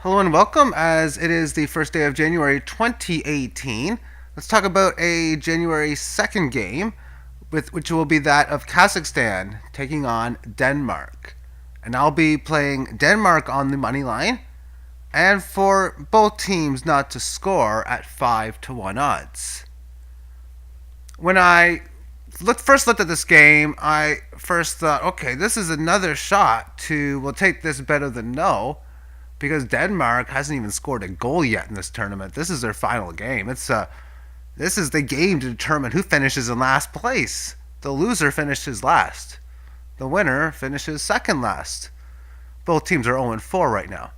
Hello and welcome, as it is the first day of January 2018. Let's talk about a January 2nd game, which will be that of Kazakhstan taking on Denmark. And I'll be playing Denmark on the money line, and for both teams not to score at 5-1 odds. When I first looked at this game, I first thought, okay, this is another shot to, we'll take this better than no, because Denmark hasn't even scored a goal yet in this tournament. This is their final game. This is the game to determine who finishes in last place. The loser finishes last. The winner finishes second last. Both teams are 0-4 right now.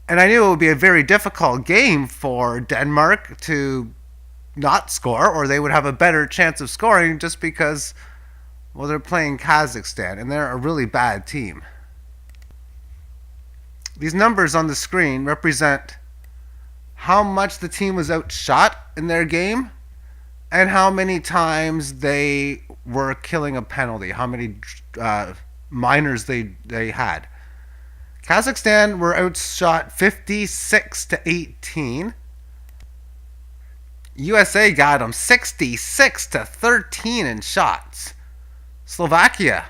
And I knew it would be a very difficult game for Denmark to not score, or they would have a better chance of scoring just because, well, they're playing Kazakhstan, and they're a really bad team. These numbers on the screen represent how much the team was outshot in their game and how many times they were killing a penalty, how many minors they had. Kazakhstan were outshot 56-18. USA got them 66-13 in shots. Slovakia,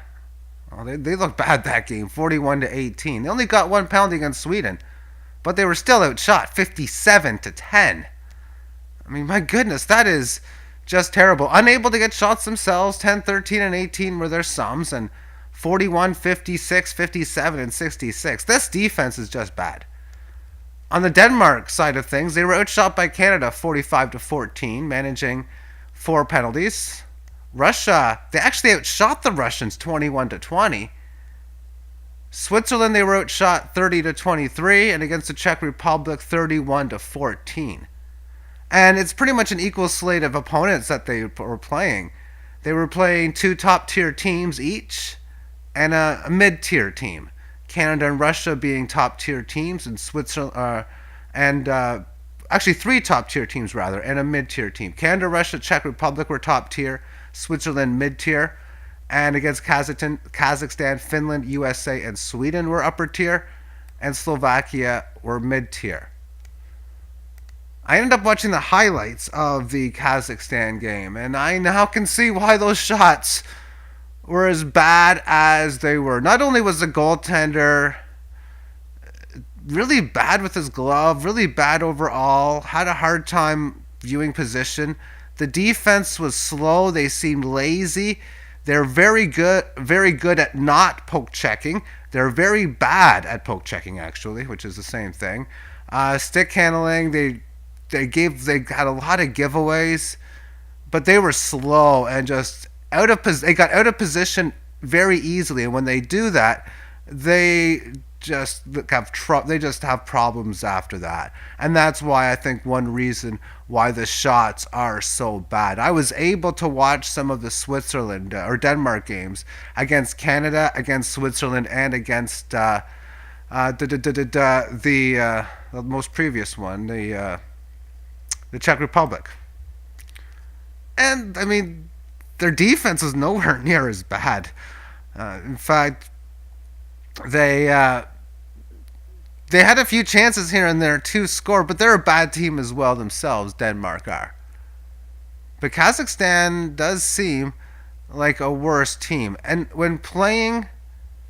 they looked bad that game, 41-18. They only got one penalty against Sweden, but they were still outshot, 57-10. I mean, my goodness, that is just terrible. Unable to get shots themselves, 10, 13, and 18 were their sums, and 41, 56, 57, and 66. This defense is just bad. On the Denmark side of things, they were outshot by Canada 45-14, managing 4 penalties. Russia, they actually outshot the Russians 21-20. Switzerland, they were outshot 30-23, and against the Czech Republic 31-14. And it's pretty much an equal slate of opponents that they were playing. They were playing 2 top-tier teams each and a mid-tier team. Canada and Russia being top-tier teams, and Switzerland actually 3 top-tier teams rather, and a mid-tier team. Canada, Russia, Czech Republic were top-tier. Switzerland mid-tier, and against Kazakhstan, Finland, USA, and Sweden were upper tier, and Slovakia were mid-tier. I ended up watching the highlights of the Kazakhstan game, and I now can see why those shots were as bad as they were. Not only was the goaltender really bad with his glove, really bad overall, had a hard time viewing position. The defense was slow. They seemed lazy. They're very good at not poke checking. They're very bad at poke checking, actually, which is the same thing. Stick handling. They had a lot of giveaways, but they were slow and just they got out of position very easily. And when they do that, they just have problems after that. And that's why I think one reason why the shots are so bad. I was able to watch some of the Switzerland or Denmark games against Canada, against Switzerland, and against the most previous one, the Czech Republic. And I mean, their defense was nowhere near as bad. In fact, they had a few chances here and there to score, but they're a bad team as well themselves, Denmark are. But Kazakhstan does seem like a worse team. And when playing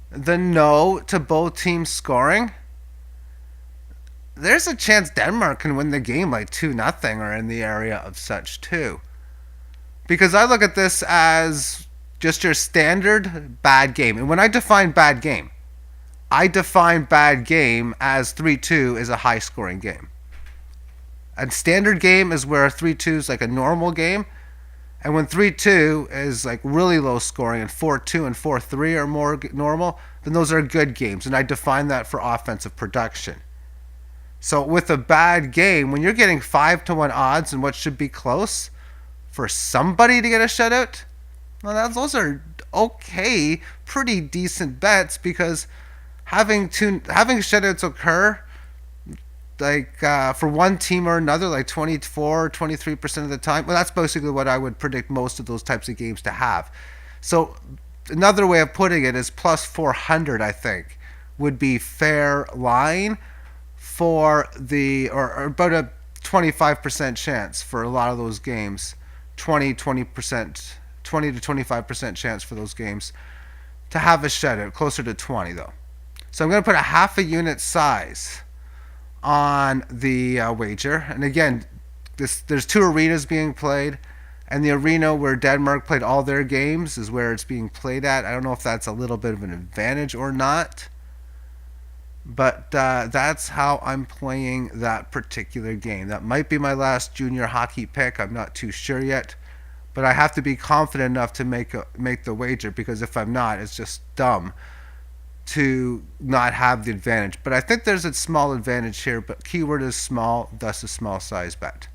the no to both teams scoring, there's a chance Denmark can win the game like 2-0 or in the area of such too. Because I look at this as just your standard bad game. And when I define bad game, I define bad game as 3-2 is a high scoring game. A standard game is where 3-2 is like a normal game. And when 3-2 is like really low scoring and 4-2 and 4-3 are more normal, then those are good games. And I define that for offensive production. So with a bad game, when you're getting 5-1 odds and what should be close for somebody to get a shutout, well, those are okay, pretty decent bets, because having shutouts occur, like for one team or another, like 24 or 23% of the time, well, that's basically what I would predict most of those types of games to have. So another way of putting it is plus 400, I think, would be fair line for the, or about a 25% chance for a lot of those games. 20% 20 to 25% chance for those games to have a shutout, closer to 20 though. So I'm going to put a half a unit size on the wager. And again, there's two arenas being played, and the arena where Denmark played all their games is where it's being played at. I don't know if that's a little bit of an advantage or not, but that's how I'm playing that particular game. That might be my last junior hockey pick. I'm not too sure yet, but I have to be confident enough to make the wager, because if I'm not, it's just dumb to not have the advantage. But I think there's a small advantage here, but keyword is small, thus a small size bet.